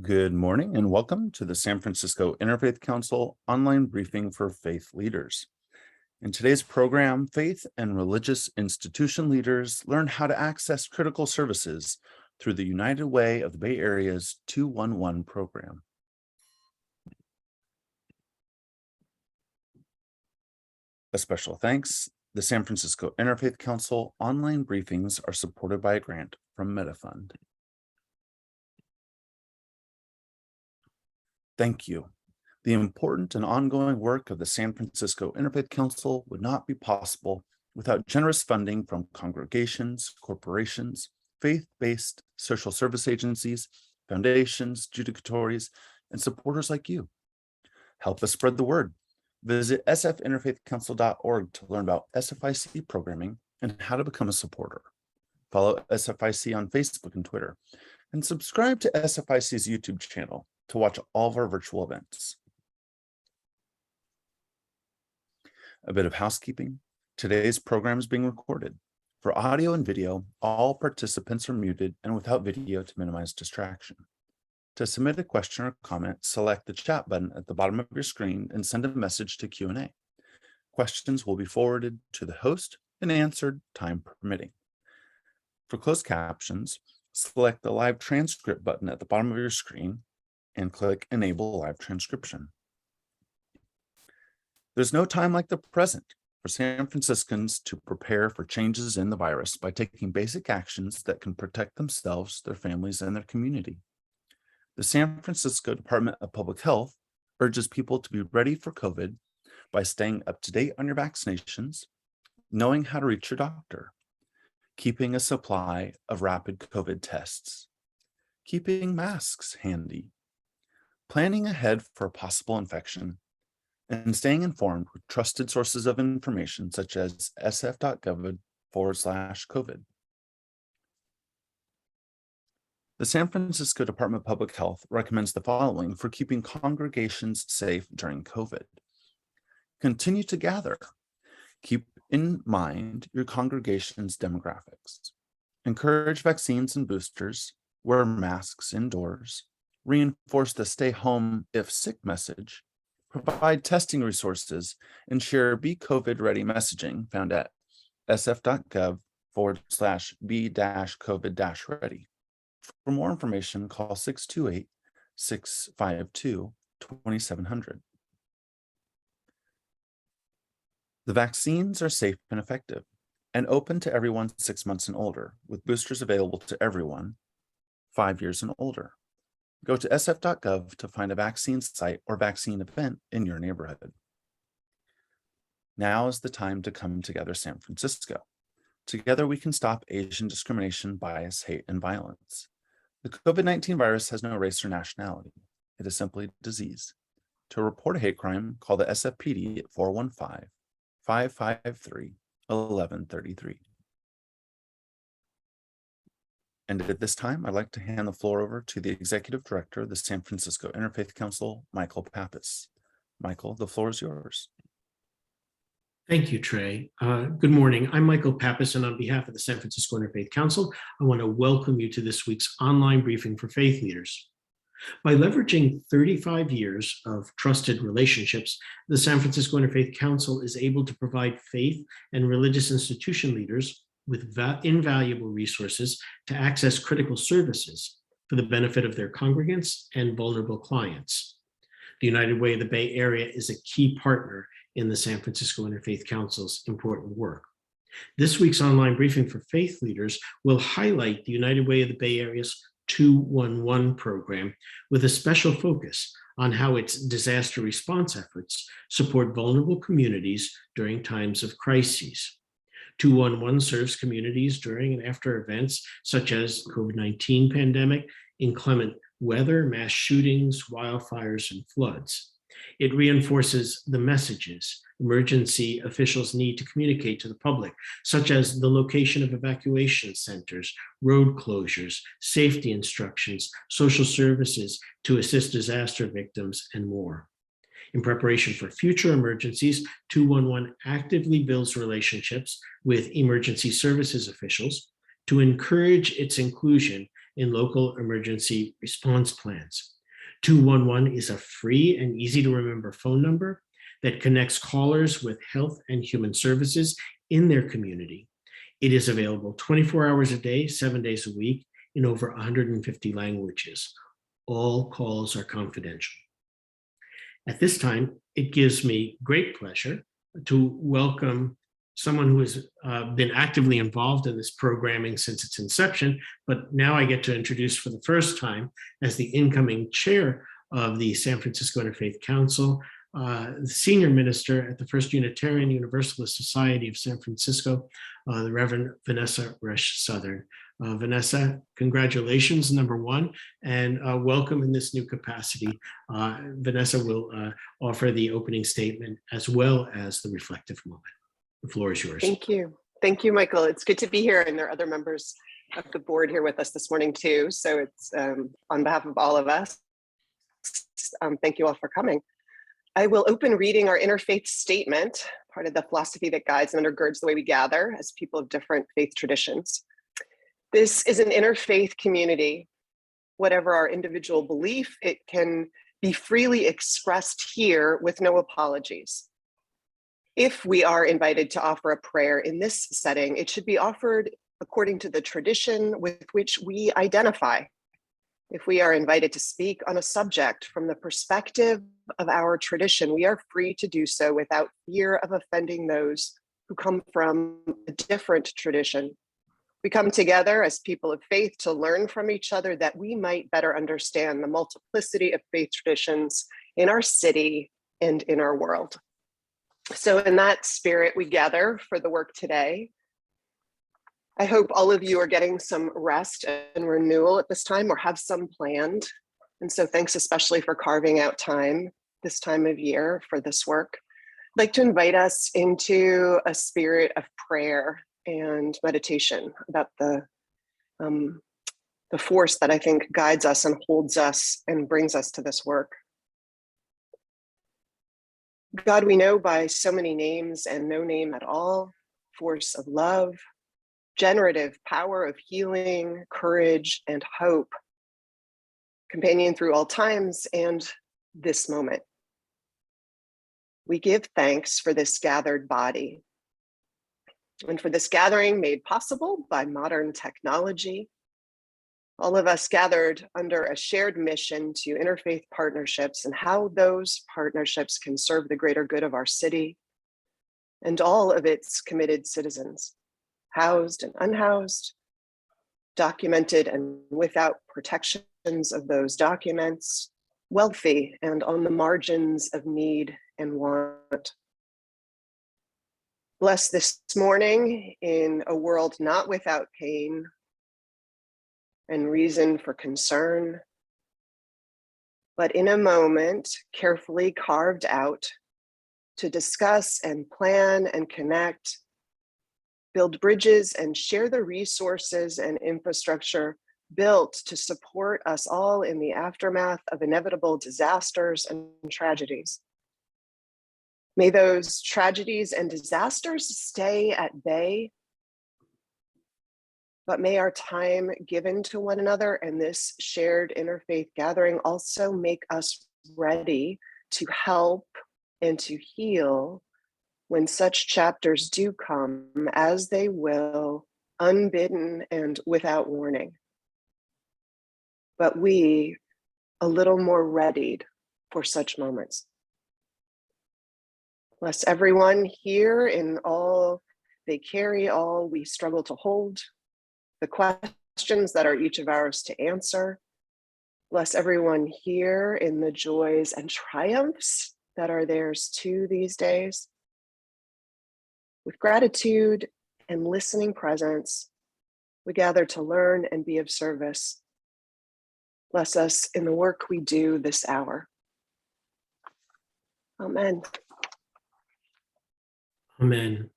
Good morning and welcome to the San Francisco Interfaith Council online briefing for faith leaders. In today's program, faith and religious institution leaders learn how to access critical services through the United Way of the Bay Area's 211 program. A special thanks, the San Francisco Interfaith Council online briefings are supported by a grant from MetaFund. Thank you. The important and ongoing work of the San Francisco Interfaith Council would not be possible without generous funding from congregations, corporations, faith-based social service agencies, foundations, judicatories, and supporters like you. Help us spread the word. Visit sfinterfaithcouncil.org to learn about SFIC programming and how to become a supporter. Follow SFIC on Facebook and Twitter, and subscribe to SFIC's YouTube channel to watch all of our virtual events. A bit of housekeeping. Today's program is being recorded. For audio and video, all participants are muted and without video to minimize distraction. To submit a question or comment, select the chat button at the bottom of your screen and send a message to Q&A. Questions will be forwarded to the host and answered, time permitting. For closed captions, select the live transcript button at the bottom of your screen and click Enable Live Transcription. There's no time like the present for San Franciscans to prepare for changes in the virus by taking basic actions that can protect themselves, their families, and their community. The San Francisco Department of Public Health urges people to be ready for COVID by staying up to date on your vaccinations, knowing how to reach your doctor, keeping a supply of rapid COVID tests, keeping masks handy, planning ahead for a possible infection, and staying informed with trusted sources of information such as sf.gov/COVID. The San Francisco Department of Public Health recommends the following for keeping congregations safe during COVID. Continue to gather. Keep in mind your congregation's demographics. Encourage vaccines and boosters. Wear masks indoors. Reinforce the stay home if sick message, provide testing resources, and share Be COVID Ready messaging found at sf.gov/be-covid-ready. For more information, call 628-652-2700. The vaccines are safe and effective and open to everyone 6 months and older, with boosters available to everyone 5 years and older. Go to sf.gov to find a vaccine site or vaccine event in your neighborhood. Now is the time to come together, San Francisco. Together we can stop Asian discrimination, bias, hate, and violence. The COVID-19 virus has no race or nationality. It is simply disease. To report a hate crime, call the SFPD at 415-553-1133. And at this time, I'd like to hand the floor over to the Executive Director of the San Francisco Interfaith Council, Michael Pappas. Michael, the floor is yours. Thank you, Trey. Good morning. I'm Michael Pappas, and on behalf of the San Francisco Interfaith Council, I want to welcome you to this week's online briefing for faith leaders. By leveraging 35 years of trusted relationships, the San Francisco Interfaith Council is able to provide faith and religious institution leaders with invaluable resources to access critical services for the benefit of their congregants and vulnerable clients. The United Way of the Bay Area is a key partner in the San Francisco Interfaith Council's important work. This week's online briefing for faith leaders will highlight the United Way of the Bay Area's 211 program with a special focus on how its disaster response efforts support vulnerable communities during times of crises. 211 serves communities during and after events such as the COVID-19 pandemic, inclement weather, mass shootings, wildfires, and floods. It reinforces the messages emergency officials need to communicate to the public, such as the location of evacuation centers, road closures, safety instructions, social services to assist disaster victims, and more. In preparation for future emergencies, 211 actively builds relationships with emergency services officials to encourage its inclusion in local emergency response plans. 211 is a free and easy to remember phone number that connects callers with health and human services in their community. It is available 24 hours a day, 7 days a week in over 150 languages. All calls are confidential. At this time, it gives me great pleasure to welcome someone who has been actively involved in this programming since its inception, but now I get to introduce for the first time as the incoming chair of the San Francisco Interfaith Council, the senior minister at the First Unitarian Universalist Society of San Francisco, the Reverend Vanessa Southern. Vanessa, congratulations, number one, and welcome in this new capacity. Vanessa will offer the opening statement as well as the reflective moment. The floor is yours. Thank you. Thank you, Michael. It's good to be here, and there are other members of the board here with us this morning too. So it's on behalf of all of us, thank you all for coming. I will open reading our Interfaith Statement, part of the philosophy that guides and undergirds the way we gather as people of different faith traditions. This is an interfaith community. Whatever our individual belief, it can be freely expressed here with no apologies. If we are invited to offer a prayer in this setting, it should be offered according to the tradition with which we identify. If we are invited to speak on a subject from the perspective of our tradition, we are free to do so without fear of offending those who come from a different tradition. We come together as people of faith to learn from each other that we might better understand the multiplicity of faith traditions in our city and in our world. So in that spirit, we gather for the work today. I hope all of you are getting some rest and renewal at this time or have some planned. And so thanks especially for carving out time this time of year for this work. I'd like to invite us into a spirit of prayer and meditation about the force that I think guides us and holds us and brings us to this work. God, we know by so many names and no name at all, force of love, generative power of healing, courage, and hope, companion through all times and this moment. We give thanks for this gathered body and for this gathering made possible by modern technology. All of us gathered under a shared mission to interfaith partnerships and how those partnerships can serve the greater good of our city and all of its committed citizens, housed and unhoused, documented and without protections of those documents, wealthy and on the margins of need and want. Bless this morning in a world not without pain and reason for concern, but in a moment carefully carved out to discuss and plan and connect, build bridges and share the resources and infrastructure built to support us all in the aftermath of inevitable disasters and tragedies. May those tragedies and disasters stay at bay, but may our time given to one another and this shared interfaith gathering also make us ready to help and to heal when such chapters do come, as they will, unbidden and without warning. But we a little more readied for such moments. Bless everyone here in all they carry, all we struggle to hold, the questions that are each of ours to answer. Bless everyone here in the joys and triumphs that are theirs too these days. With gratitude and listening presence, we gather to learn and be of service. Bless us in the work we do this hour. Amen. Amen.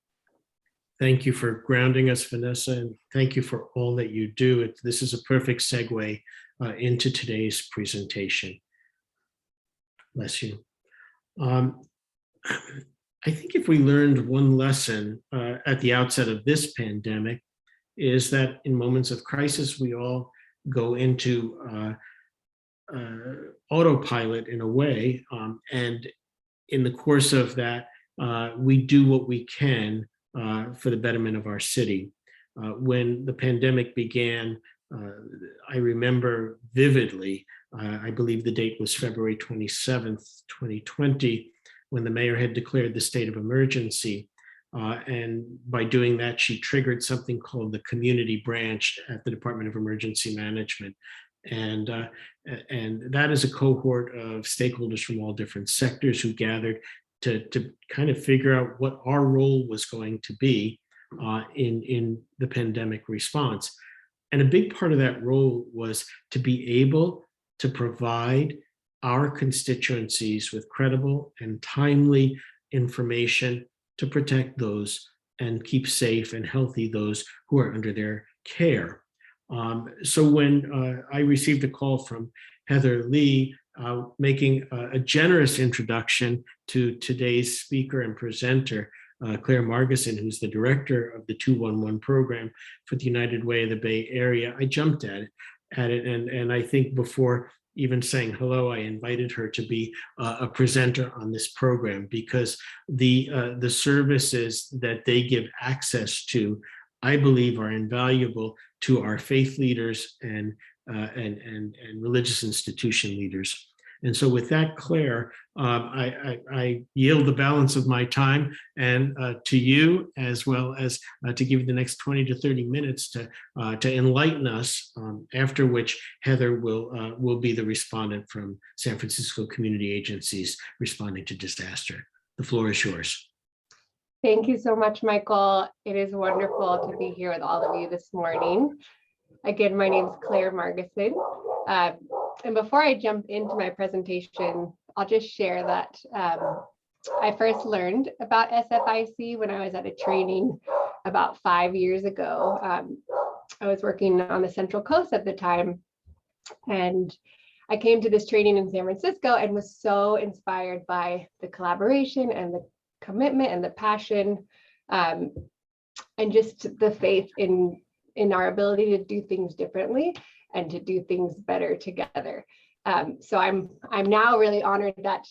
Thank you for grounding us, Vanessa, and thank you for all that you do. This is a perfect segue into today's presentation. Bless you. I think if we learned one lesson at the outset of this pandemic, is that in moments of crisis, we all go into autopilot in a way, and in the course of that, we do what we can for the betterment of our city. When the pandemic began, I remember vividly, I believe the date was February 27th, 2020, when the mayor had declared the state of emergency. And by doing that, she triggered something called the community branch at the Department of Emergency Management. And that is a cohort of stakeholders from all different sectors who gathered to kind of figure out what our role was going to be in the pandemic response. And a big part of that role was to be able to provide our constituencies with credible and timely information to protect those and keep safe and healthy those who are under their care. So when I received a call from Heather Lee making a generous introduction to today's speaker and presenter, Claire Margason, who's the director of the 211 program for the United Way of the Bay Area, I jumped at it. And I think before even saying hello, I invited her to be a presenter on this program, because the services that they give access to, I believe, are invaluable to our faith leaders and religious institution leaders. And so with that, Claire, I yield the balance of my time and to you, as well as to give you the next 20 to 30 minutes to enlighten us, after which Heather will be the respondent from San Francisco Community Agencies responding to disaster. The floor is yours. Thank you so much, Michael. It is wonderful to be here with all of you this morning. Again, my name is Claire Margason. And before I jump into my presentation, I'll just share that I first learned about SFIC when I was at a training about 5 years ago. I was working on the Central Coast at the time, and I came to this training in San Francisco and was so inspired by the collaboration and the commitment and the passion, and just the faith in our ability to do things differently and to do things better together. So I'm now really honored that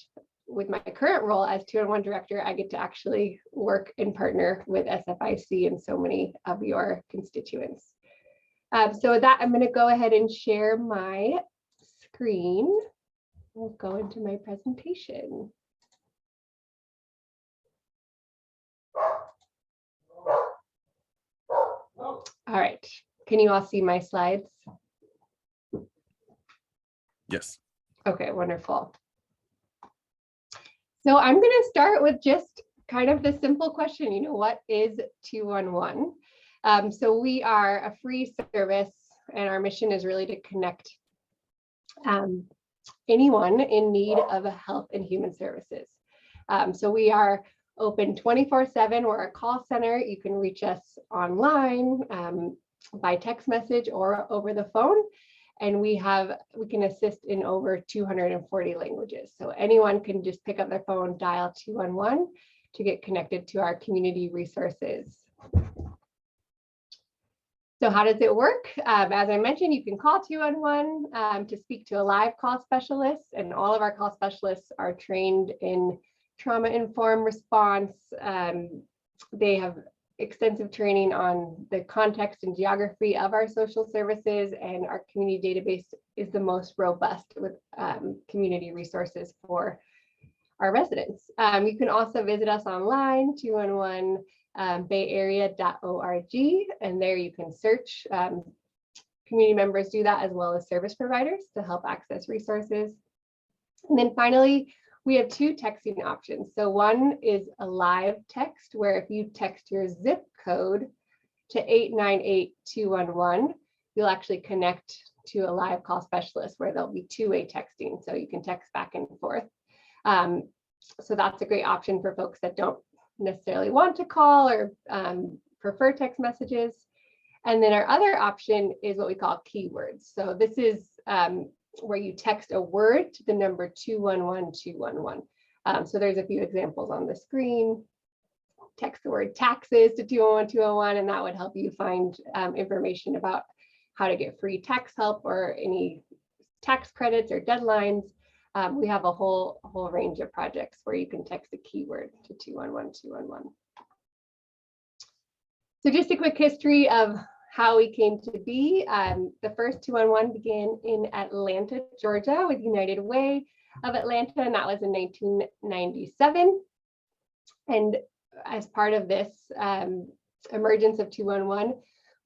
with my current role as 211 director, I get to actually work and partner with SFIC and so many of your constituents. So with that, I'm going to go ahead and share my screen. We'll go into my presentation. All right, can you all see my slides? Yes. Okay, wonderful. So I'm going to start with just kind of the simple question, what is 211? So we are a free service, and our mission is really to connect anyone in need of health and human services. So we are open 24/7. We're a call center. You can reach us online, by text message or over the phone. And we can assist in over 240 languages. So anyone can just pick up their phone, dial 211 to get connected to our community resources. So how does it work? As I mentioned, you can call 211 to speak to a live call specialist, and all of our call specialists are trained in trauma-informed response. They have extensive training on the context and geography of our social services, and our community database is the most robust with community resources for our residents. You can also visit us online, 211bayarea.org, and there you can search. Community members do that, as well as service providers, to help access resources. And then finally, we have two texting options. So one is a live text, where if you text your zip code to 898-211, you'll actually connect to a live call specialist, where there'll be two-way texting. So you can text back and forth. So that's a great option for folks that don't necessarily want to call or prefer text messages. And then our other option is what we call keywords. So this is where you text a word to the number 211211. So there's a few examples on the screen. Text the word taxes to 211211, and that would help you find information about how to get free tax help or any tax credits or deadlines. We have a whole range of projects where you can text a keyword to 211211. So just a quick history of how we came to be. The first 211 began in Atlanta, Georgia with United Way of Atlanta, and that was in 1997. And as part of this emergence of 211,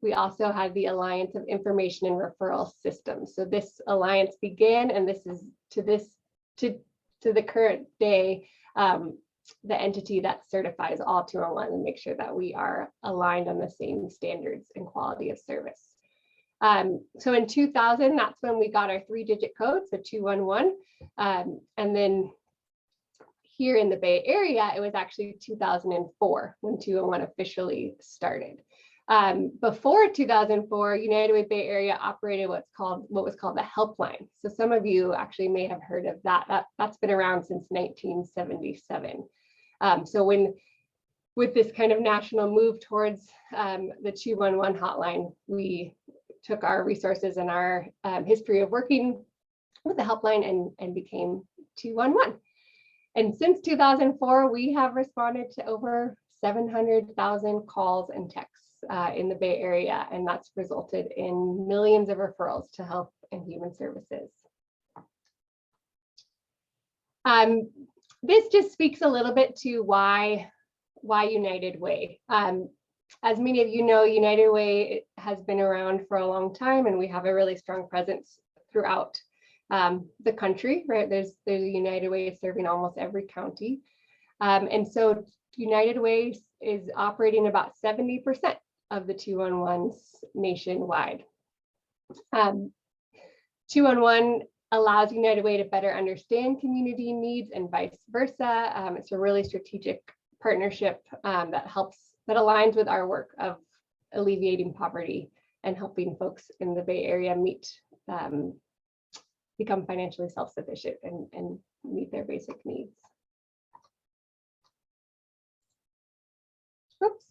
we also had the Alliance of Information and Referral Systems. So this alliance began, and this is to the current day, the entity that certifies all 211 and make sure that we are aligned on the same standards and quality of service. So in 2000, that's when we got our 3-digit code, so 211. And then here in the Bay Area, it was actually 2004 when 211 officially started. Before 2004, United Way Bay Area operated what was called the helpline. So some of you actually may have heard of that. That's been around since 1977. So with this kind of national move towards the 211 hotline, we took our resources and our history of working with the helpline and became 211. And since 2004, we have responded to over 700,000 calls and texts in the Bay Area, and that's resulted in millions of referrals to health and human services. This just speaks a little bit to why United Way. As many of you know, United Way has been around for a long time, and we have a really strong presence throughout the country, right? There's a United Way serving almost every county. And so United Way is operating about 70% of the 211s nationwide. 211 allows United Way to better understand community needs and vice versa. It's a really strategic partnership that aligns with our work of alleviating poverty and helping folks in the Bay Area become financially self-sufficient and meet their basic needs. Oops.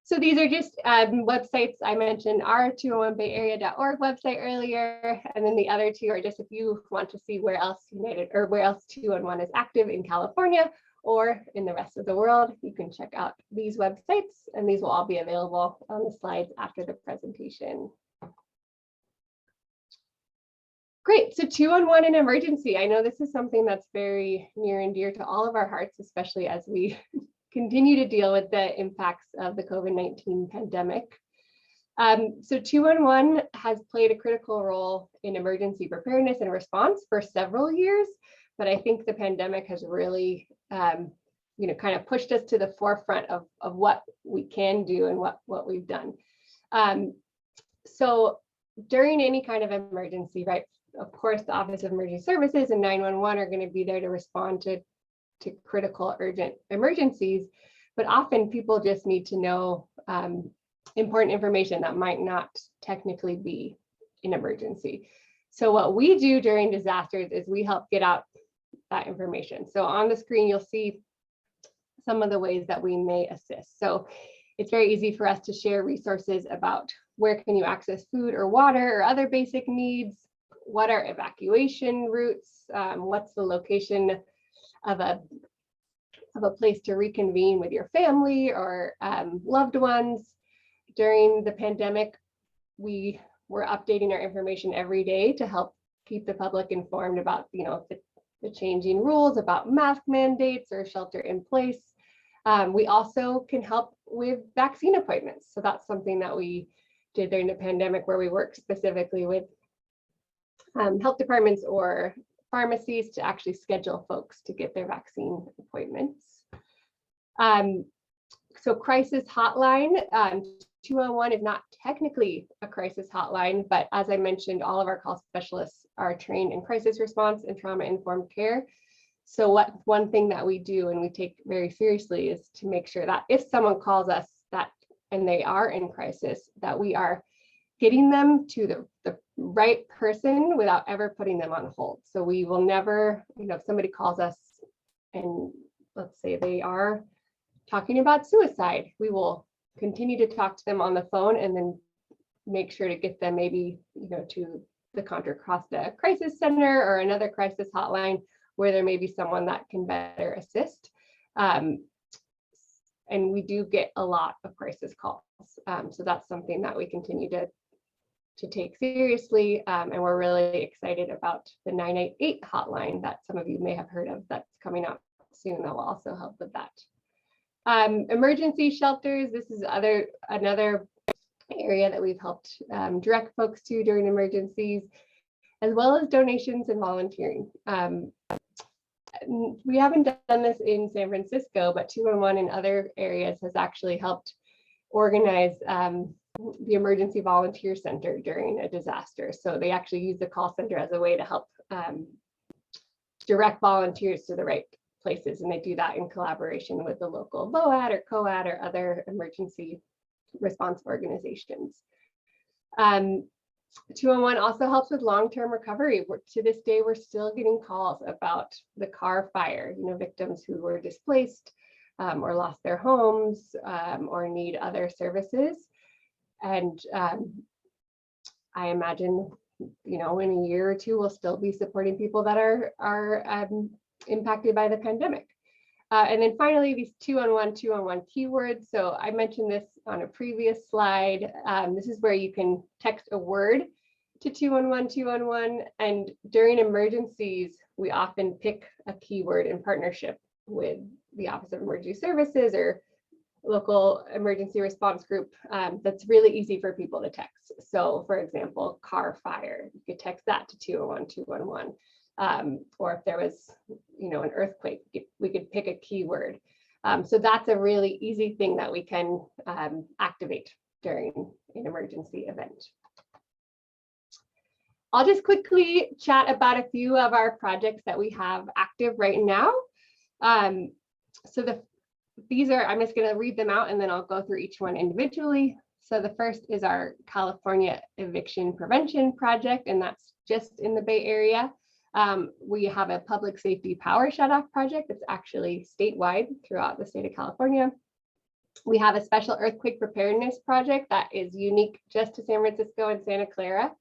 So these are just websites I mentioned, our 201bayarea.org website earlier, and then the other two are just if you want to see where else 211 is active in California or in the rest of the world, you can check out these websites, and these will all be available on the slides after the presentation. Great, so 211 in emergency. I know this is something that's very near and dear to all of our hearts, especially as we continue to deal with the impacts of the COVID-19 pandemic. So 211 has played a critical role in emergency preparedness and response for several years, but I think the pandemic has really kind of pushed us to the forefront of what we can do and what we've done. So during any kind of emergency, right, of course, the Office of Emergency Services and 911 are going to be there to respond to critical urgent emergencies, but often people just need to know important information that might not technically be an emergency. So what we do during disasters is we help get out that information. So on the screen, you'll see some of the ways that we may assist. So it's very easy for us to share resources about where can you access food or water or other basic needs, what are evacuation routes, what's the location of a place to reconvene with your family or loved ones. During the pandemic, we were updating our information every day to help keep the public informed about the changing rules about mask mandates or shelter in place. We also can help with vaccine appointments. So that's something that we did during the pandemic, where we worked specifically with health departments or pharmacies to actually schedule folks to get their vaccine appointments. So crisis hotline, 211 is not technically a crisis hotline, but as I mentioned, all of our call specialists are trained in crisis response and trauma-informed care. So one thing that we do and we take very seriously is to make sure that if someone calls us and they are in crisis, that we are getting them to the right person without ever putting them on hold. So we will never, if somebody calls us and let's say they are talking about suicide, we will continue to talk to them on the phone and then make sure to get them maybe, to the Contra Costa Crisis Center or another crisis hotline where there may be someone that can better assist. And we do get a lot of crisis calls. So that's something that we continue to take seriously. And we're really excited about the 988 hotline that some of you may have heard of that's coming out soon that will also help with that. Emergency shelters, this is another area that we've helped direct folks to during emergencies, as well as donations and volunteering. We haven't done this in San Francisco, but 211 in other areas has actually helped organize the Emergency Volunteer Center during a disaster. So they actually use the call center as a way to help direct volunteers to the right places. And they do that in collaboration with the local VOAD or COAD or other emergency response organizations. 211 also helps with long-term recovery. To this day, we're still getting calls about the Carr fire, victims who were displaced or lost their homes or need other services. And I imagine, in a year or two, we'll still be supporting people that are impacted by the pandemic. And then finally, these 211 keywords. So I mentioned this on a previous slide. This is where you can text a word to 211. And during emergencies, we often pick a keyword in partnership with the Office of Emergency Services or local emergency response group that's really easy for people to text. So for example, Carr fire, you could text that to 211. Or if there was, an earthquake, we could pick a keyword. So that's a really easy thing that we can activate during an emergency event. I'll just quickly chat about a few of our projects that we have active right now. So these are, I'm just going to read them out and then I'll go through each one individually. So the first is our California Eviction Prevention Project, and that's just in the Bay Area. We have a public safety power shutoff project that's actually statewide throughout the state of California. We have a special earthquake preparedness project that is unique just to San Francisco and Santa Clara.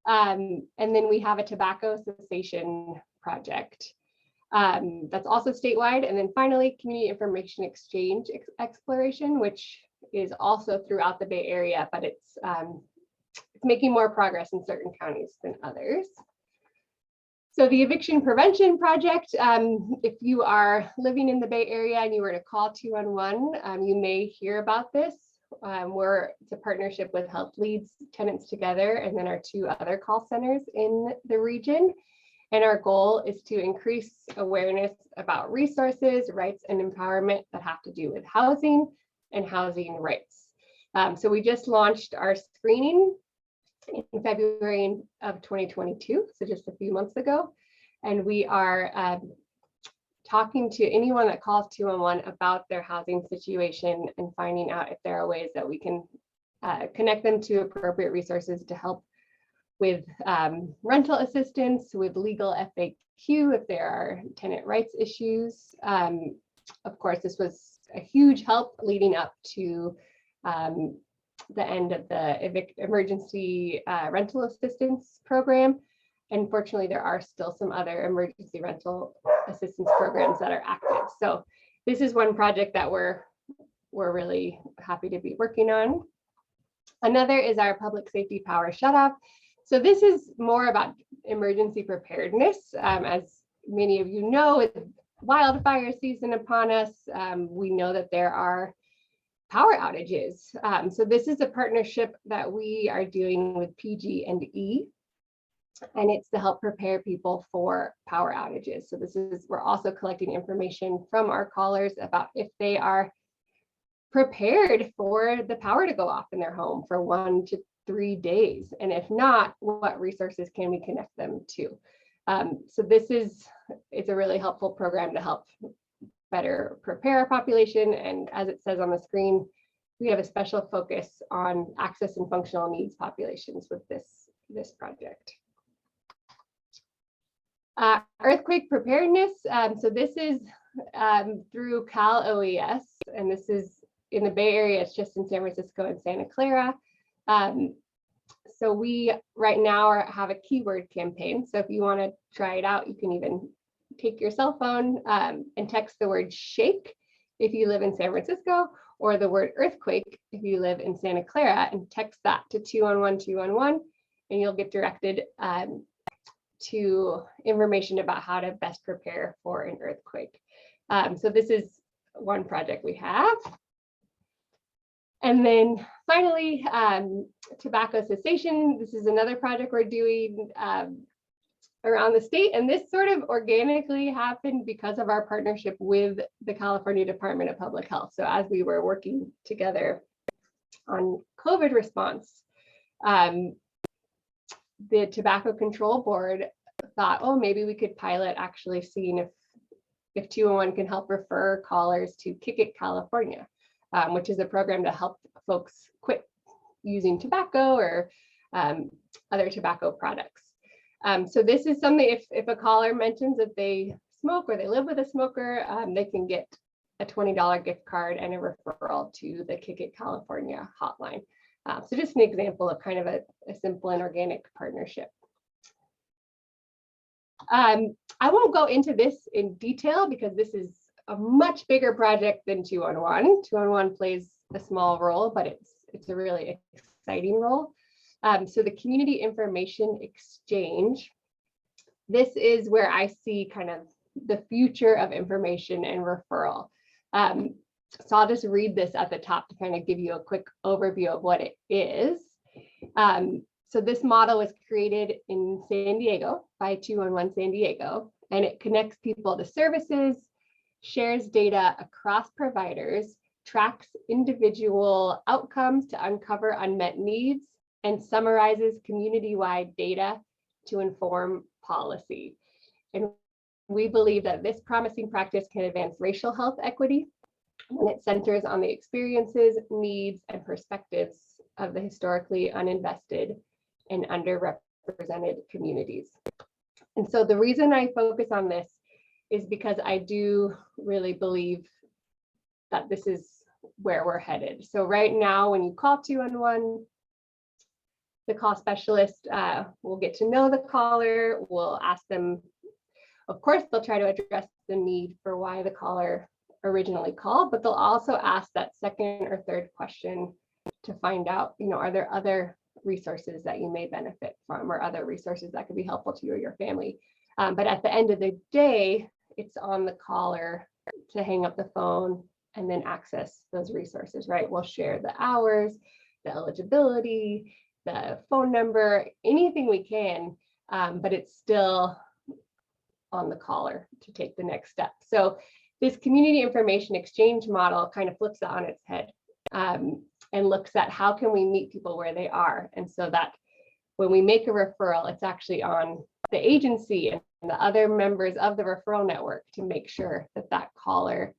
And then we have a tobacco cessation project that's also statewide. And then finally, community information exchange exploration, which is also throughout the Bay Area, but it's making more progress in certain counties than others. So the Eviction Prevention Project, if you are living in the Bay Area and you were to call 211, you may hear about this. It's a partnership with Help Leads Tenants Together and then our two other call centers in the region. And our goal is to increase awareness about resources, rights, and empowerment that have to do with housing and housing rights. So we just launched our screening in February of 2022, so just a few months ago. And we are talking to anyone that calls 211 about their housing situation and finding out if there are ways that we can connect them to appropriate resources to help with rental assistance, with legal FAQ if there are tenant rights issues. Of course, this was a huge help leading up to the end of the emergency rental assistance program. Unfortunately, there are still some other emergency rental assistance programs that are active. So this is one project that we're really happy to be working on. Another is our public safety power shutoff. So this is more about emergency preparedness. As many of you know, with wildfire season upon us, we know that there are power outages. So this is a partnership that we are doing with PG&E, and it's to help prepare people for power outages. So we're also collecting information from our callers about if they are prepared for the power to go off in their home for 1 to 3 days. And if not, what resources can we connect them to? So it's a really helpful program to help better prepare our population. And as it says on the screen, we have a special focus on access and functional needs populations with this project. Earthquake preparedness. So this is through Cal OES, and this is in the Bay Area. It's just in San Francisco and Santa Clara. So we right now have a keyword campaign. So if you want to try it out, you can even take your cell phone and text the word shake if you live in San Francisco, or the word earthquake if you live in Santa Clara, and text that to 211-211, and you'll get directed to information about how to best prepare for an earthquake. So this is one project we have. And then finally, tobacco cessation. This is another project we're doing around the state. And this sort of organically happened because of our partnership with the California Department of Public Health. So as we were working together on COVID response, the Tobacco Control Board thought, oh, maybe we could pilot actually seeing if 211 can help refer callers to Kick It California, which is a program to help folks quit using tobacco or other tobacco products. So this is something, if a caller mentions that they smoke or they live with a smoker, they can get a $20 gift card and a referral to the Kick It California hotline. So just an example of kind of a simple and organic partnership. I won't go into this in detail because this is a much bigger project than 211. 211 plays a small role, but it's a really exciting role. So the community information exchange, this is where I see kind of the future of information and referral. So I'll just read this at the top to kind of give you a quick overview of what it is. So this model was created in San Diego by 211 San Diego, and it connects people to services, shares data across providers, tracks individual outcomes to uncover unmet needs, and summarizes community-wide data to inform policy. And we believe that this promising practice can advance racial health equity when it centers on the experiences, needs, and perspectives of the historically uninvested and underrepresented communities. And so the reason I focus on this is because I do really believe that this is where we're headed. So right now, when you call 211, the call specialist will get to know the caller, will ask them, of course, they'll try to address the need for why the caller originally called, but they'll also ask that second or third question to find out, are there other resources that you may benefit from or other resources that could be helpful to you or your family. But at the end of the day, it's on the caller to hang up the phone and then access those resources, right? We'll share the hours, the eligibility, the phone number, anything we can, but it's still on the caller to take the next step. So this community information exchange model kind of flips it on its head and looks at how can we meet people where they are. And so that when we make a referral, it's actually on the agency and the other members of the referral network to make sure that that caller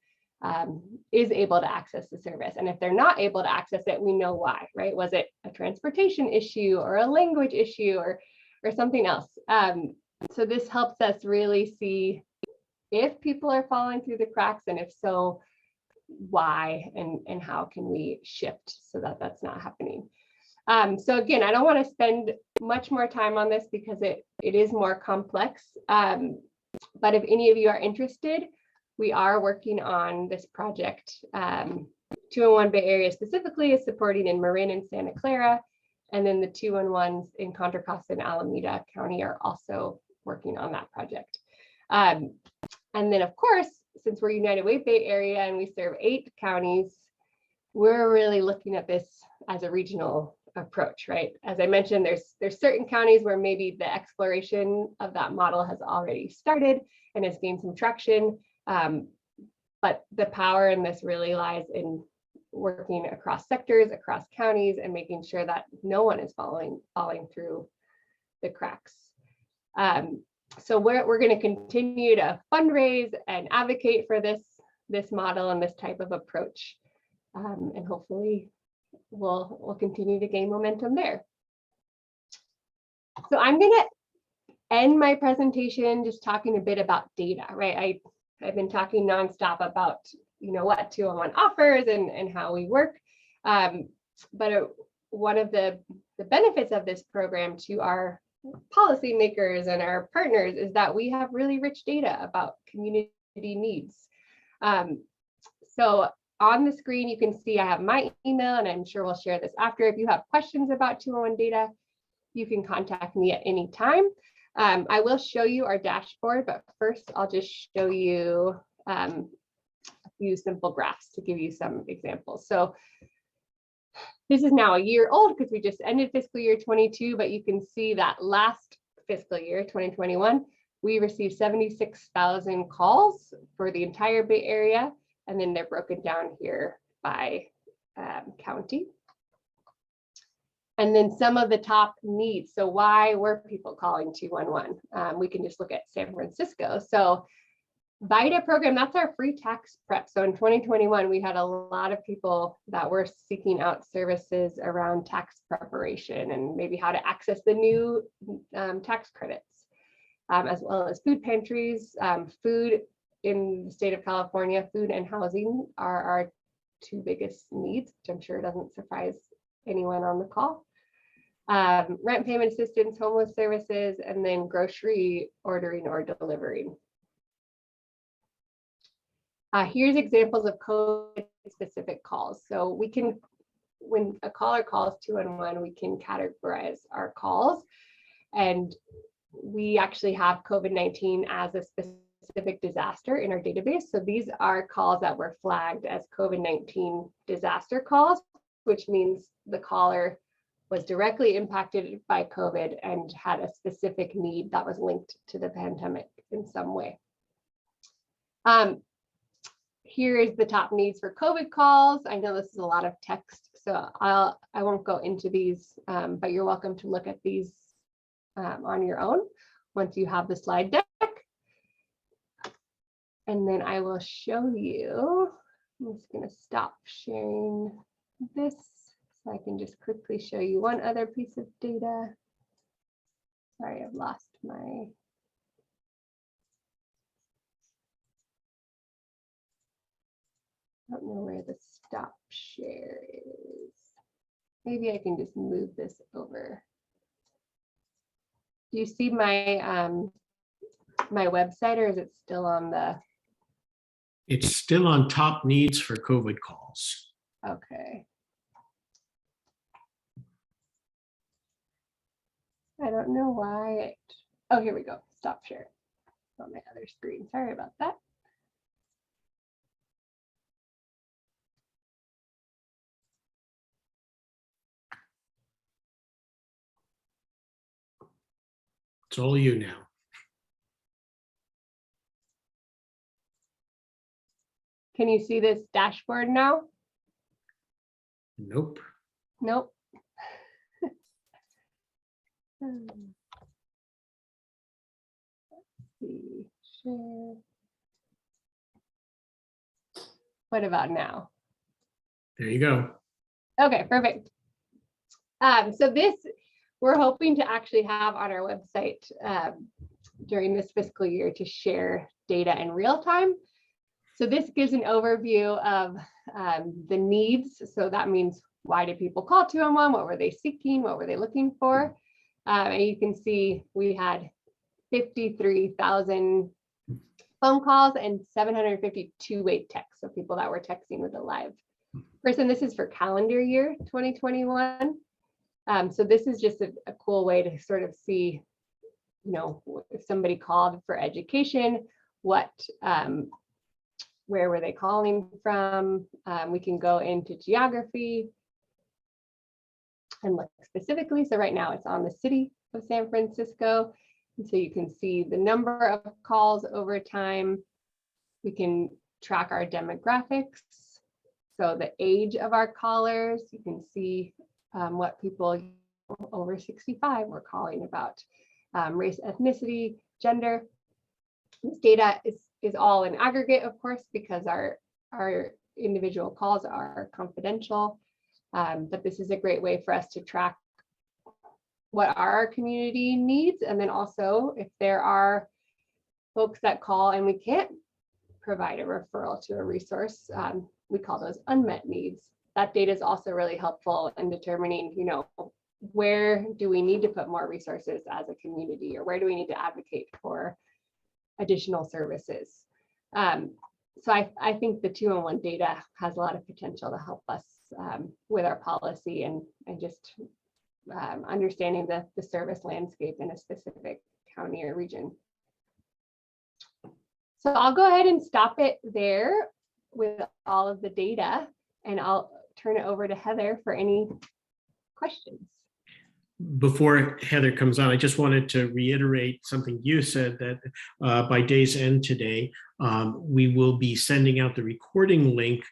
is able to access the service. And if they're not able to access it, we know why, right? Was it a transportation issue or a language issue or something else? So this helps us really see if people are falling through the cracks, and if so, why and how can we shift so that that's not happening. So again, I don't want to spend much more time on this because it is more complex. But if any of you are interested, we are working on this project. 211 Bay Area specifically is supporting in Marin and Santa Clara, and then the 211s in Contra Costa and Alameda County are also working on that project. And then, of course, since we're United Way Bay Area and we serve 8 counties, we're really looking at this as a regional approach, right? As I mentioned, there's certain counties where maybe the exploration of that model has already started and has gained some traction. But the power in this really lies in working across sectors, across counties, and making sure that no one is falling through the cracks. So we're going to continue to fundraise and advocate for this model and this type of approach, and hopefully we'll continue to gain momentum there. So I'm going to end my presentation just talking a bit about data, right? I've been talking nonstop about what 211 offers and how we work, but one of the benefits of this program to our policymakers and our partners is that we have really rich data about community needs. So on the screen, you can see I have my email, and I'm sure we'll share this after. If you have questions about 201 data, you can contact me at any time. I will show you our dashboard, but first I'll just show you a few simple graphs to give you some examples. So this is now a year old because we just ended fiscal year 22, but you can see that last fiscal year, 2021, we received 76,000 calls for the entire Bay Area, and then they're broken down here by county. And then some of the top needs. So why were people calling 211? We can just look at San Francisco. So VITA program, that's our free tax prep. So in 2021, we had a lot of people that were seeking out services around tax preparation and maybe how to access the new tax credits, as well as food pantries. Food in the state of California, food and housing are our two biggest needs, which I'm sure doesn't surprise anyone on the call. Rent payment assistance, homeless services, and then grocery ordering or delivering. Here's examples of COVID-specific calls. So we can, when a caller calls 211, we can categorize our calls. And we actually have COVID-19 as a specific disaster in our database. So these are calls that were flagged as COVID-19 disaster calls, which means the caller was directly impacted by COVID and had a specific need that was linked to the pandemic in some way. Here is the top needs for COVID calls. I know this is a lot of text, so I won't go into these, but you're welcome to look at these on your own once you have the slide deck. And then I will show you, I'm just going to stop sharing this so I can just quickly show you one other piece of data. Sorry, I've lost my. I don't know where the stop share is. Maybe I can just move this over. Do you see my my website, or is it still on the? It's still on top needs for COVID calls. Okay. I don't know why it. Oh, here we go. Stop share on my other screen. Sorry about that. It's all you now. Can you see this dashboard now? Nope. Nope. Let's see. Share. What about now? There you go. Okay, perfect. So this we're hoping to actually have on our website during this fiscal year to share data in real time. So this gives an overview of the needs. So that means, why did people call 211? What were they seeking? What were they looking for? And you can see we had 53,000 phone calls and 752 wait texts. So people that were texting with a live person. This is for calendar year 2021. So this is just a cool way to sort of see, you know, if somebody called for education, what, where were they calling from? We can go into geography and look specifically. So right now it's on the city of San Francisco. And so you can see the number of calls over time. We can track our demographics. So the age of our callers, you can see what people over 65 were calling about, race, ethnicity, gender. This data is all in aggregate, of course, because our individual calls are confidential. But this is a great way for us to track what our community needs. And then also, if there are folks that call and we can't provide a referral to a resource, we call those unmet needs. that data is also really helpful in determining, where do we need to put more resources as a community, or where do we need to advocate for additional services. So I think the 211 data has a lot of potential to help us with our policy and just understanding the service landscape in a specific county or region. So I'll go ahead and stop it there with all of the data, and I'll turn it over to Heather for any questions. Before Heather comes on, I just wanted to reiterate something you said, that by day's end today, we will be sending out the recording link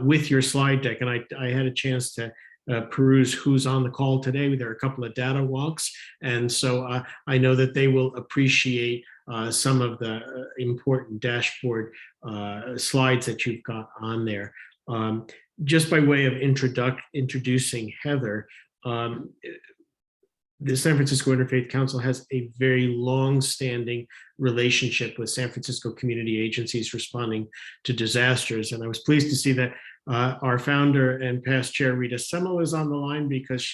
with your slide deck. And I had a chance to peruse who's on the call today. There are a couple of data walks. And so I know that they will appreciate some of the important dashboard slides that you've got on there. Just by way of introducing Heather, the San Francisco Interfaith Council has a very long-standing relationship with San Francisco community agencies responding to disasters. And I was pleased to see that our founder and past chair, Rita Semmel, is on the line, because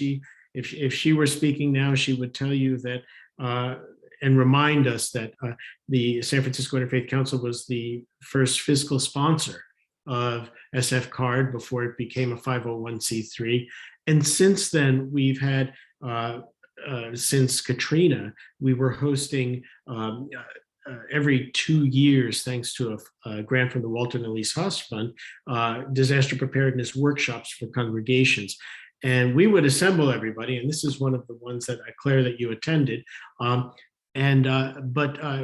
if she were speaking now, she would tell you that and remind us that the San Francisco Interfaith Council was the first fiscal sponsor of SF Card before it became a 501c3. And since then, we've had since Katrina, we were hosting every 2 years, thanks to a grant from the Walter and Elise Haas Fund, disaster preparedness workshops for congregations. And we would assemble everybody, and this is one of the ones that Claire, that you attended. But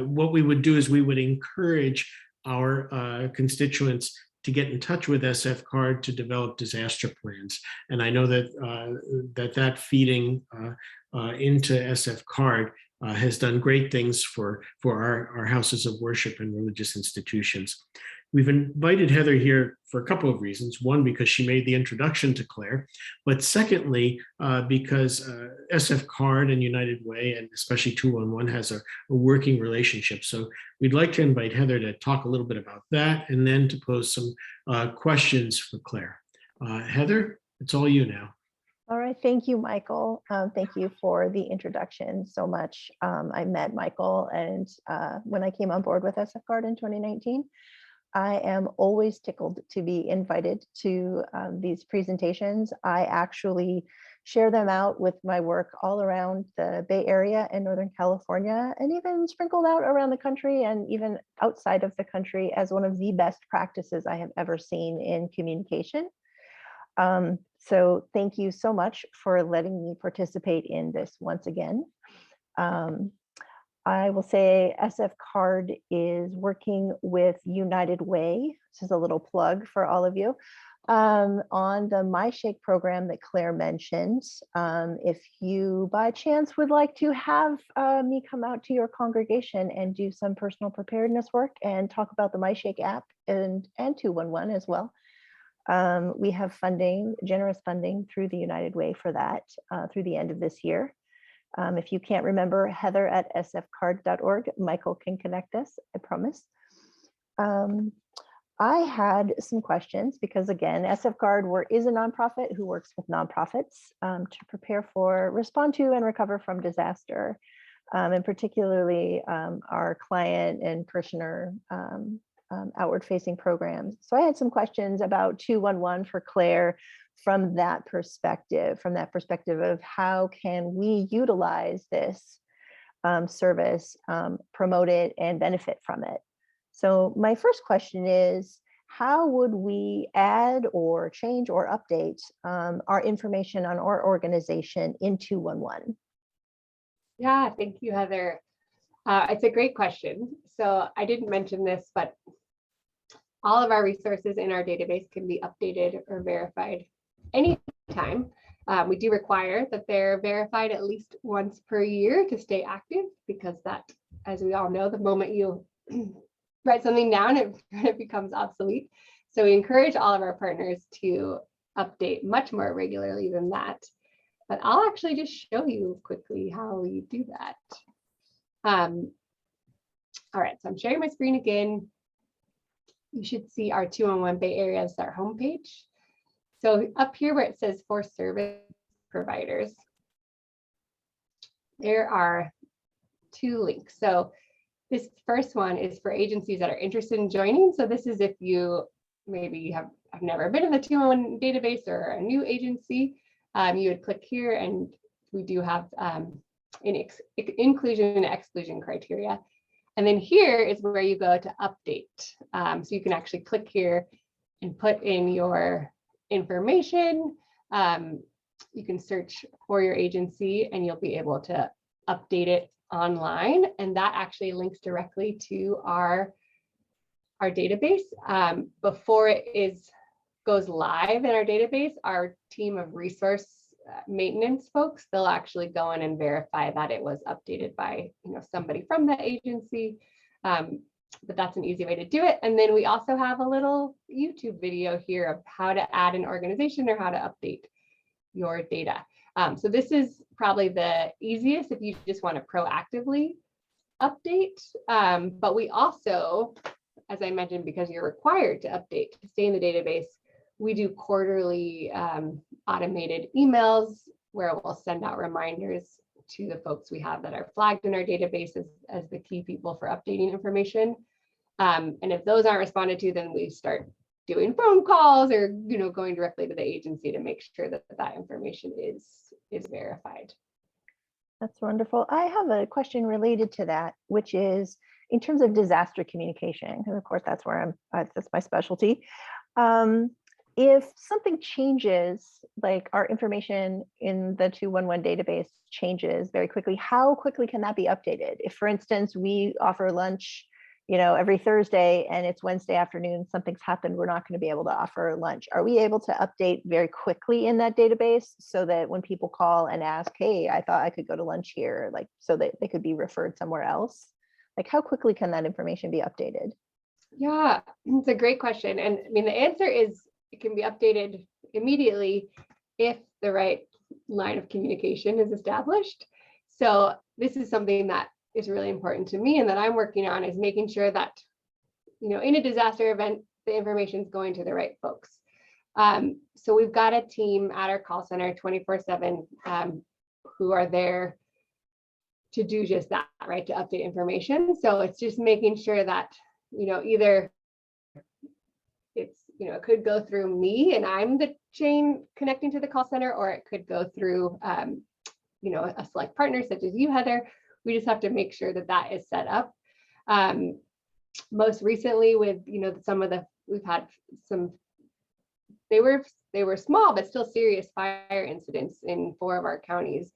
what we would do is we would encourage our constituents to get in touch with SF Card to develop disaster plans. And I know that that feeding into SF Card has done great things for our houses of worship and religious institutions. We've invited Heather here for a couple of reasons. One, because she made the introduction to Claire, but secondly, because SF Card and United Way, and especially 211, has a working relationship. So we'd like to invite Heather to talk a little bit about that, and then to pose some questions for Claire. Heather, it's all you now. All right, thank you, Michael. Thank you for the introduction so much. I met Michael, and when I came on board with SF Card in 2019, I am always tickled to be invited to these presentations. I actually share them out with my work all around the Bay Area and Northern California, and even sprinkled out around the country and even outside of the country, as one of the best practices I have ever seen in communication. So thank you so much for letting me participate in this once again. I will say SF Card is working with United Way. This is a little plug for all of you on the MyShake program that Claire mentioned. If you by chance would like to have me come out to your congregation and do some personal preparedness work and talk about the MyShake app and 211 as well, we have funding, generous funding through the United Way for that through the end of this year. If you can't remember, Heather at sfcard.org, Michael can connect us, I promise. I had some questions because, again, SF Card is a nonprofit who works with nonprofits to respond to and recover from disaster, and particularly our client and parishioner outward facing programs. So I had some questions about 211 for Claire from that perspective of how can we utilize this service, promote it, and benefit from it. So my first question is, how would we add or change or update our information on our organization in 211? Yeah, thank you, Heather. It's a great question. So I didn't mention this, but all of our resources in our database can be updated or verified anytime. We do require that they're verified at least once per year to stay active, because that, as we all know, the moment you write something down, it becomes obsolete. So we encourage all of our partners to update much more regularly than that. But I'll actually just show you quickly how we do that. All right, so I'm sharing my screen again. You should see our 211 Bay Area as our homepage. So up here where it says for service providers, there are 2 links. So this first one is for agencies that are interested in joining. So this is if you maybe have never been in the 211 database or a new agency, you would click here, and we do have inclusion and exclusion criteria. And then here is where you go to update. So you can actually click here and put in your information. You can search for your agency and you'll be able to update it online. And that actually links directly to our database. Before it goes live in our database, our team of resource maintenance folks, they'll actually go in and verify that it was updated by somebody from the agency. But that's an easy way to do it. And then we also have a little YouTube video here of how to add an organization or how to update your data. So this is probably the easiest if you just want to proactively update. But we also, as I mentioned, because you're required to update to stay in the database, we do quarterly automated emails where we'll send out reminders to the folks we have that are flagged in our database as the key people for updating information. And if those aren't responded to, then we start doing phone calls or going directly to the agency to make sure that that information is verified. That's wonderful. I have a question related to that, which is in terms of disaster communication, and of course that's where that's my specialty. If something changes, like our information in the 211 database changes very quickly, how quickly can that be updated? If, for instance, we offer lunch, every Thursday and it's Wednesday afternoon, something's happened, we're not going to be able to offer lunch. Are we able to update very quickly in that database so that when people call and ask, hey, I thought I could go to lunch here, like so that they could be referred somewhere else? Like how quickly can that information be updated? Yeah, it's a great question. And I mean, the answer is it can be updated immediately if the right line of communication is established. So this is something that is really important to me and that I'm working on, is making sure that, in a disaster event, the information is going to the right folks. So we've got a team at our call center 24/7 who are there to do just that, right? To update information. So it's just making sure that, either it's, it could go through me and I'm the chain connecting to the call center, or it could go through, a select partner such as you, Heather. We just have to make sure that that is set up. Most recently with, we've had some, they were small, but still serious fire incidents in 4 of our counties.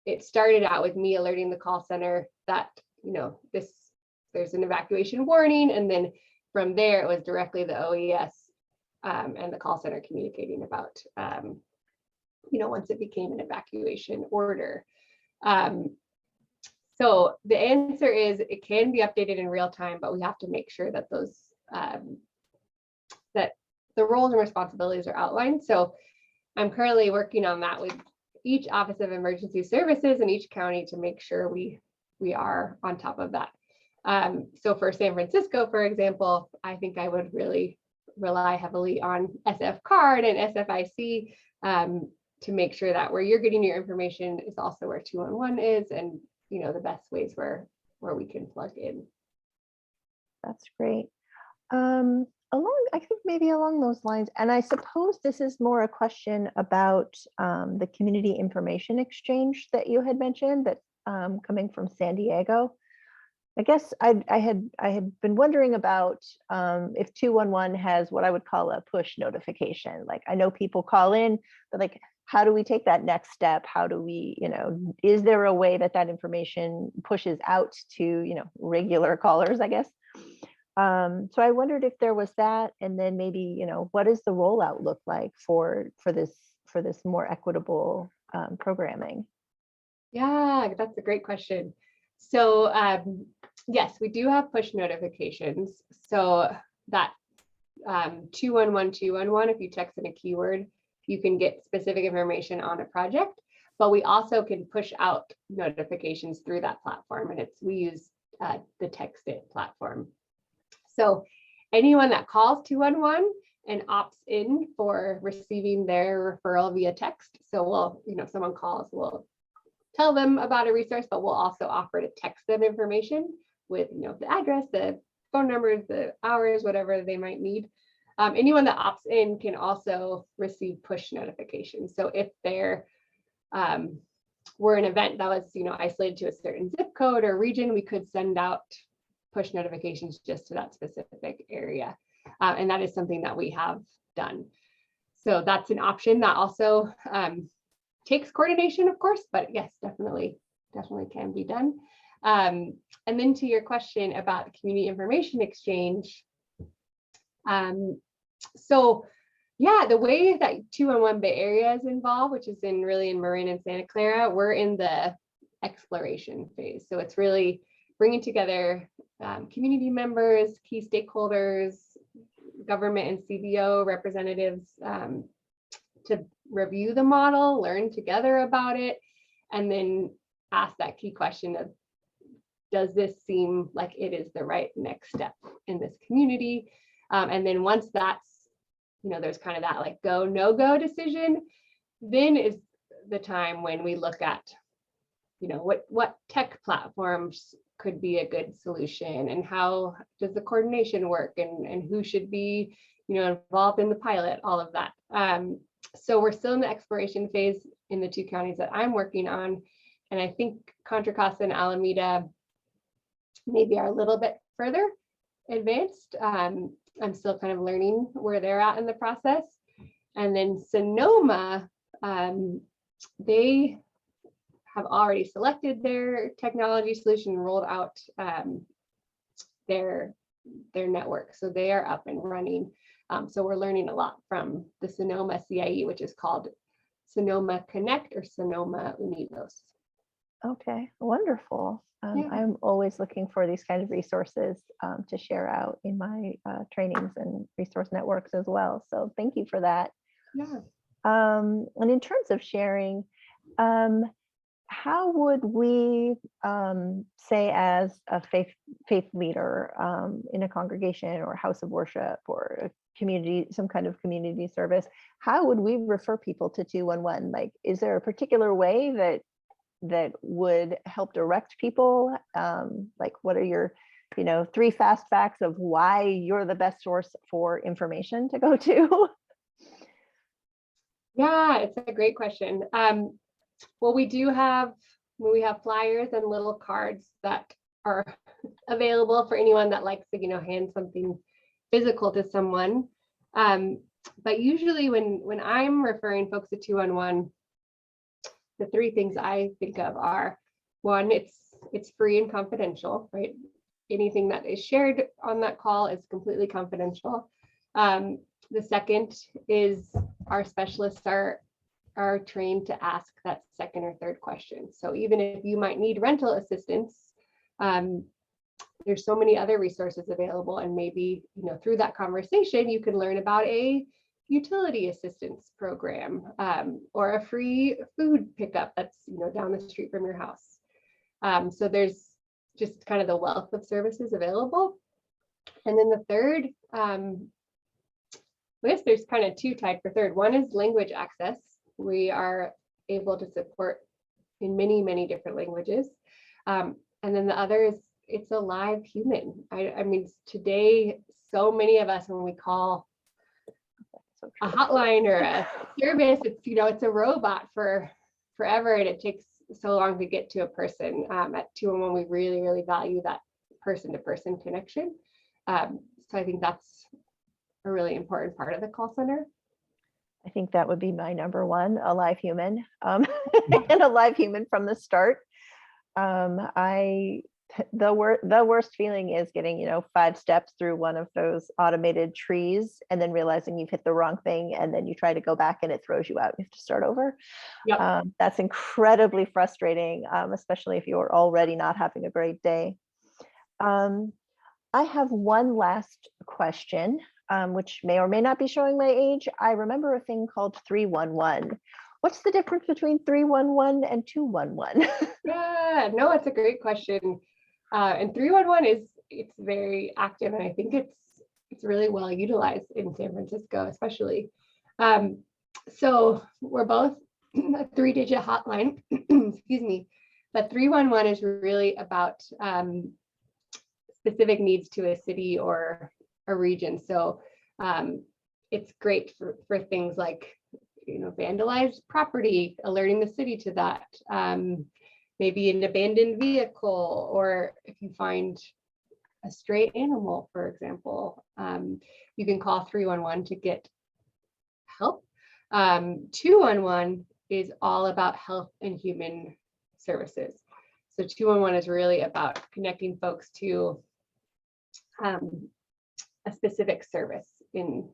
It started out with me alerting the call center that, there's an evacuation warning. And then from there, it was directly the OES and the call center communicating about, once it became an evacuation order. So the answer is it can be updated in real time, but we have to make sure that those, that the roles and responsibilities are outlined. So I'm currently working on that with each Office of Emergency Services in each county to make sure we are on top of that. So for San Francisco, for example, I think I would really rely heavily on SF card and SFIC to make sure that where you're getting your information is also where 211 is, and the best ways where we can plug in. That's great. I think maybe along those lines, and I suppose this is more a question about the community information exchange that you had mentioned, that coming from San Diego. I guess I had been wondering about if 211 has what I would call a push notification. Like, I know people call in, but like, how do we take that next step? How do we, is there a way that information pushes out to, regular callers, I guess? So I wondered if there was that, and then maybe, what does the rollout look like for this more equitable programming? Yeah, that's a great question. So yes, we do have push notifications. So that 211, if you text in a keyword, you can get specific information on a project, but we also can push out notifications through that platform. And we use the Text It platform. So anyone that calls 211 and opts in for receiving their referral via text. So we'll, if someone calls, we'll tell them about a resource, but we'll also offer to text them information with, the address, the phone numbers, the hours, whatever they might need. Anyone that opts in can also receive push notifications. So if there were an event that was, isolated to a certain zip code or region, we could send out push notifications just to that specific area. And that is something that we have done. So that's an option that also takes coordination, of course, but yes, definitely can be done. And then to your question about the community information exchange. So yeah, the way that 211 Bay Area is involved, which is really in Marin and Santa Clara, we're in the exploration phase. So it's really bringing together community members, key stakeholders, government and CBO representatives to review the model, learn together about it, and then ask that key question of, does this seem like it is the right next step in this community? And then once that's, there's kind of that like go, no go decision, then is the time when we look at, what tech platforms could be a good solution, and how does the coordination work, and who should be, involved in the pilot, all of that. So we're still in the exploration phase in the two counties that I'm working on. And I think Contra Costa and Alameda maybe are a little bit further advanced. I'm still kind of learning where they're at in the process. And then Sonoma, they have already selected their technology solution and rolled out their network. So they are up and running. So we're learning a lot from the Sonoma CIE, which is called Sonoma Connect or Sonoma Unidos. Okay, wonderful. Yeah. I'm always looking for these kind of resources to share out in my trainings and resource networks as well. So thank you for that. Yeah. And in terms of sharing, how would we say as a faith leader in a congregation or house of worship or a community, some kind of community service, how would we refer people to 211? Like, is there a particular way that would help direct people? Like, what are your, 3 fast facts of why you're the best source for information to go to? Yeah, it's a great question. Well, we have flyers and little cards that are available for anyone that likes to, hand something physical to someone. But usually when I'm referring folks to 211, the 3 things I think of are, 1, it's free and confidential, right? Anything that is shared on that call is completely confidential. The second is our specialists are trained to ask that second or third question. So even if you might need rental assistance, there's so many other resources available, and maybe, through that conversation, you can learn about a utility assistance program or a free food pickup that's, down the street from your house. So there's just kind of the wealth of services available. And then the third, I guess there's kind of 2 tied for third. One is language access. We are able to support in many, many different languages. And then the other is it's a live human. I mean, today, so many of us, when we call a hotline or a service, it's, it's a robot for forever, and it takes so long to get to a person. At 211, we really, really value that person-to-person connection. So I think that's a really important part of the call center. I think that would be my number 1, a live human, and a live human from the start. The worst feeling is getting, 5 steps through one of those automated trees and then realizing you've hit the wrong thing, and then you try to go back and it throws you out. You have to start over. Yep. That's incredibly frustrating, especially if you're already not having a great day. I have one last question, which may or may not be showing my age. I remember a thing called 311. What's the difference between 311 and 211? Yeah, no, it's a great question. And 311 it's very active, and I think it's it's really well utilized in San Francisco, especially. So we're both a 3-digit hotline, excuse me, but 311 is really about specific needs to a city or a region. So it's great for things like, vandalized property, alerting the city to that, maybe an abandoned vehicle, or if you find a stray animal, for example, you can call 311 to get help. 211 is all about health and human services. So 211 is really about connecting folks to a specific service in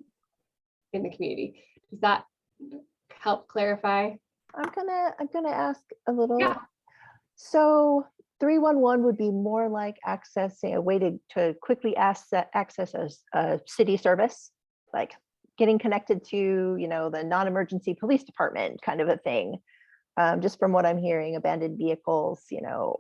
the community. Does that help clarify? I'm gonna ask a little. Yeah. So 311 would be more like accessing a way to quickly access a city service, like getting connected to, the non-emergency police department kind of a thing. Just from what I'm hearing, abandoned vehicles,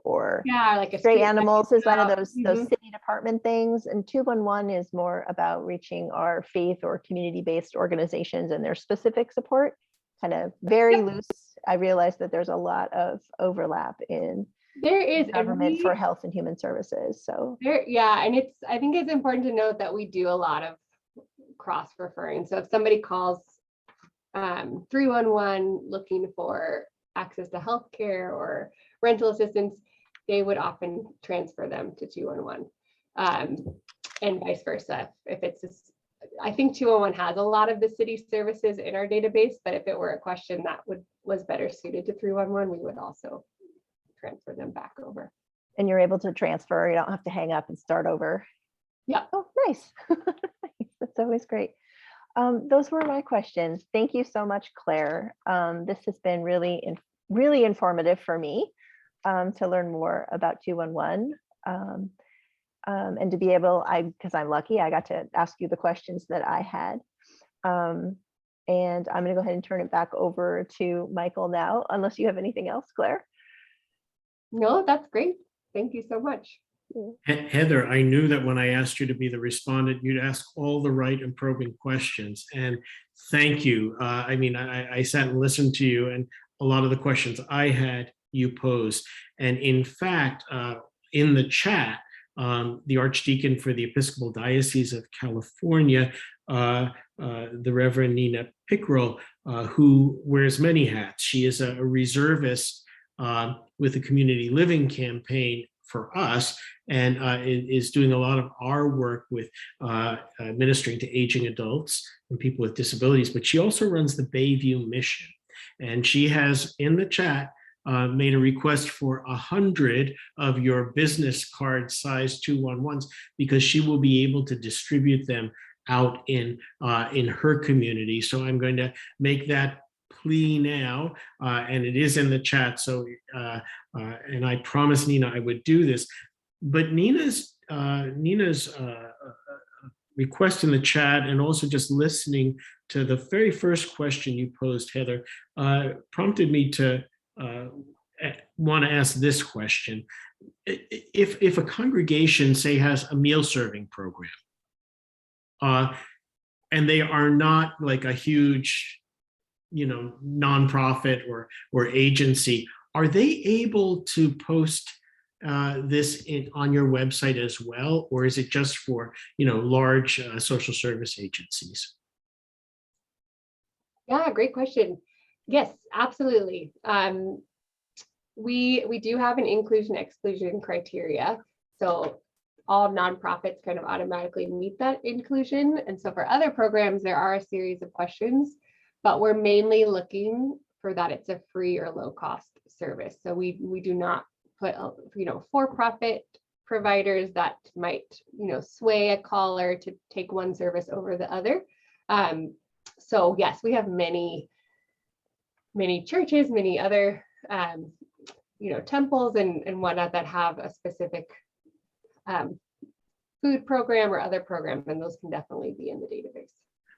or like a stray street animals is one of those Mhm. city department things. And 211 is more about reaching our faith or community-based organizations and their specific support, kind of very loose. I realize that there's a lot of overlap in There is government for health and human services. So and I think it's important to note that we do a lot of cross referring. So if somebody calls 311 looking for access to healthcare or rental assistance, they would often transfer them to 211, and vice versa. If it's I think 211 has a lot of the city services in our database, but if it were a question that was better suited to 311, we would also transfer them back over. and you're able to transfer, you don't have to hang up and start over. Yeah. Oh, nice. That's always great. Those were my questions. Thank you so much, Claire. This has been really informative for me to learn more about 211. And to be able, because I'm lucky, I got to ask you the questions that I had. And I'm going to go ahead and turn it back over to Michael now, unless you have anything else, Claire. No, that's great. Thank you so much. Heather, I knew that when I asked you to be the respondent, you'd ask all the right and probing questions. And thank you. I sat and listened to you, and a lot of the questions I had, you posed. And in fact, in the chat, the Archdeacon for the Episcopal Diocese of California, the Reverend Nina Pickrell, who wears many hats. She is a reservist with the Community Living Campaign for us, and is doing a lot of our work with ministering to aging adults and people with disabilities. But she also runs the Bayview Mission, and she has in the chat made a request for 100 of your business card size 211s, because she will be able to distribute them out in her community. So I'm going to make that plea now, and it is in the chat. So and I promised Nina I would do this, but Nina's request in the chat, and also just listening to the very first question you posed, Heather, prompted me to want to ask this question. If a congregation, say, has a meal serving program, and they are not like a huge, nonprofit or agency, are they able to post this on your website as well, or is it just for large social service agencies? Yeah, great question. Yes, absolutely. We do have an inclusion-exclusion criteria. So all nonprofits kind of automatically meet that inclusion. And so for other programs, there are a series of questions, but we're mainly looking for that it's a free or low cost service. So we do not put, for-profit providers that might, sway a caller to take one service over the other. So yes, we have many churches, many other, temples and whatnot that have a specific food program or other program, and those can definitely be in the database.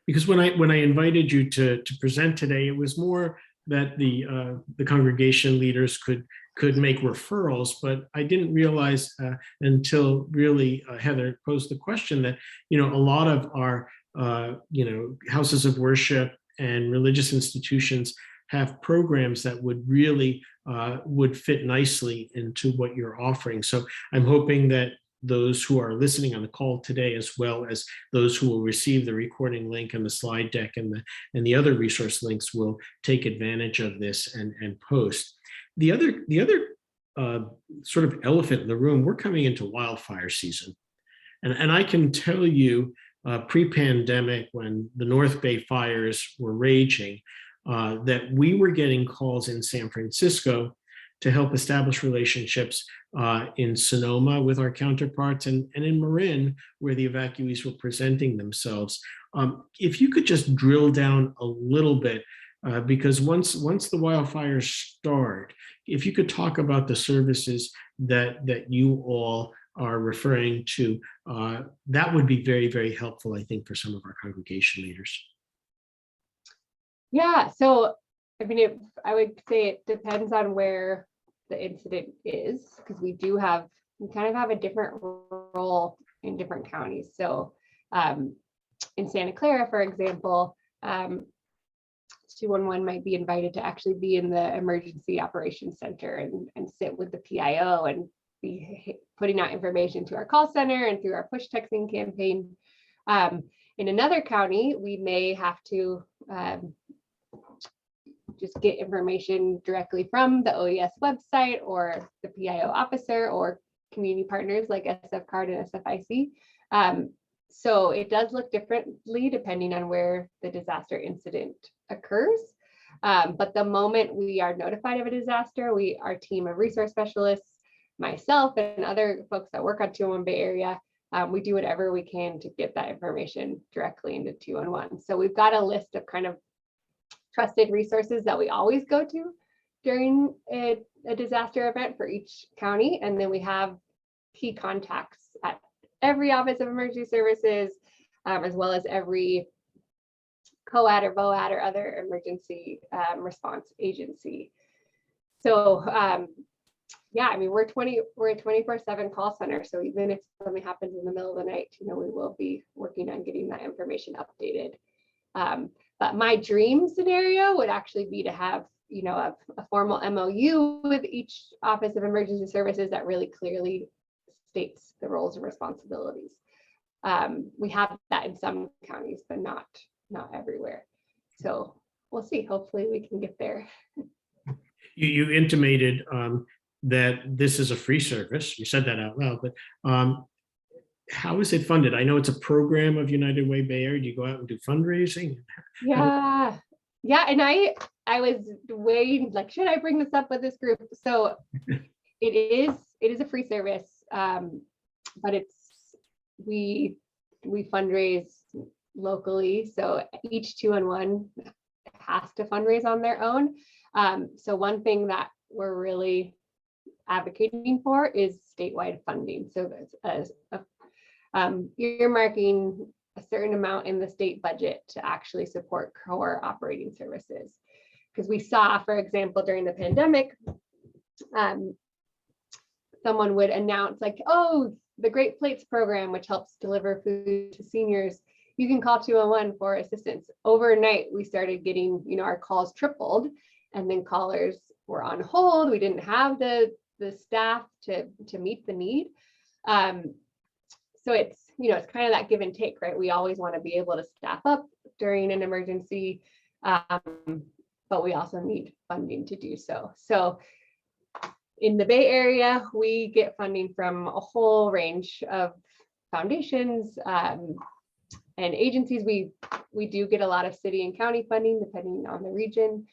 Because when I invited you to present today, it was more that the congregation leaders could could make referrals, but I didn't realize until really Heather posed the question that, a lot of our, houses of worship and religious institutions have programs that would really would fit nicely into what you're offering. So I'm hoping that those who are listening on the call today, as well as those who will receive the recording link and the slide deck and the other resource links, will take advantage of this and post. The other sort of elephant in the room, we're coming into wildfire season. And I can tell you, pre-pandemic, when the North Bay fires were raging, that we were getting calls in San Francisco to help establish relationships in Sonoma with our counterparts and in Marin, where the evacuees were presenting themselves. If you could just drill down a little bit, because once the wildfires start, if you could talk about the services that you all are referring to, that would be very, very helpful, I think, for some of our congregation leaders. Yeah, so I mean, I would say it depends on where the incident is, because we kind of have a different role in different counties. So in Santa Clara, for example, 211 might be invited to actually be in the emergency operations center and sit with the PIO and be putting out information to our call center and through our push texting campaign. In another county, we may have to just get information directly from the OES website or the PIO officer or community partners like SF CARD and SFIC. So it does look differently depending on where the disaster incident occurs. But the moment we are notified of a disaster, our team of resource specialists, myself and other folks that work on 211 Bay Area, we do whatever we can to get that information directly into 211. So we've got a list of kind of trusted resources that we always go to during a disaster event for each county. And then we have key contacts at every Office of Emergency Services, as well as every COAD or VOAD or other emergency response agency. So yeah, I mean, we're a 24/7 call center. So even if something happens in the middle of the night, we will be working on getting that information updated. But my dream scenario would actually be to have, a formal MOU with each Office of Emergency Services that really clearly states the roles and responsibilities. We have that in some counties, but not everywhere. So we'll see. Hopefully we can get there. You intimated that this is a free service. You said that out loud, but how is it funded? I know it's a program of United Way Bay Area. Do you go out and do fundraising? Yeah. And I was waiting, like, should I bring this up with this group? So it is a free service, but we fundraise locally. So each 211 has to fundraise on their own. So one thing that we're really advocating for is statewide funding. So as earmarking a certain amount in the state budget to actually support core operating services. Because we saw, for example, during the pandemic, someone would announce like, oh, the Great Plates program, which helps deliver food to seniors, you can call 211 for assistance. Overnight, we started getting, our calls tripled, and then callers were on hold. We didn't have the staff to meet the need. So it's, it's kind of that give and take, right? We always want to be able to staff up during an emergency, but we also need funding to do so. So in the Bay Area, we get funding from a whole range of foundations and agencies. We do get a lot of city and county funding depending on the region.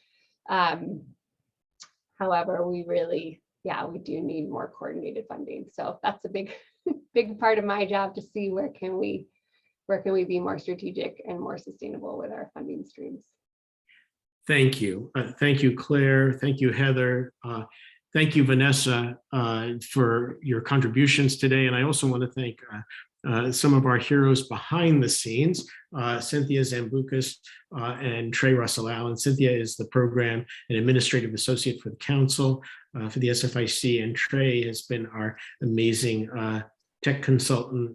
However, we do need more coordinated funding. So that's a big part of my job, to see where can we be more strategic and more sustainable with our funding streams. Thank you. Thank you, Claire. Thank you, Heather. Thank you, Vanessa, for your contributions today. And I also want to thank some of our heroes behind the scenes, Cynthia Zambucas and Trey Russell Allen. Cynthia is the program and administrative associate for the council. for the SFIC, and Trey has been our amazing tech consultant,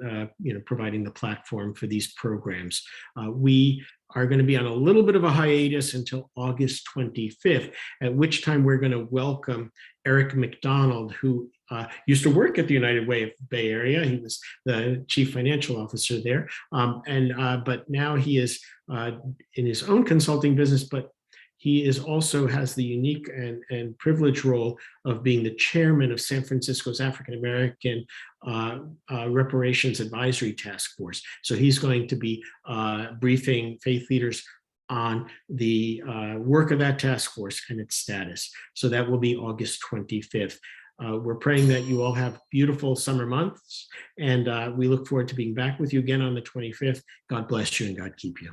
providing the platform for these programs. We are going to be on a little bit of a hiatus until August 25th, at which time we're going to welcome Eric Mcdonald, who used to work at the United Way of the Bay Area. He was the chief financial officer there. But now he is in his own consulting business, but he is also has the unique and privileged role of being the chairman of San Francisco's African American Reparations Advisory Task Force. So he's going to be briefing faith leaders on the work of that task force and its status. So that will be August 25th. We're praying that you all have beautiful summer months, and we look forward to being back with you again on the 25th. God bless you and God keep you.